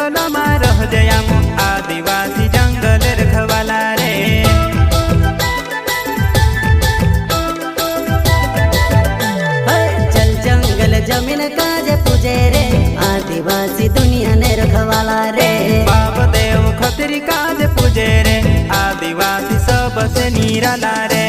जंगलમાં રહજે આમ आदिवासी जंगल रखवाला रे। चल जंगल जमीन काजे पूजे रे आदिवासी दुनिया ने रखवाला रे। बाप देव खतरी काजे पूजे रे आदिवासी सबसे निराला रे।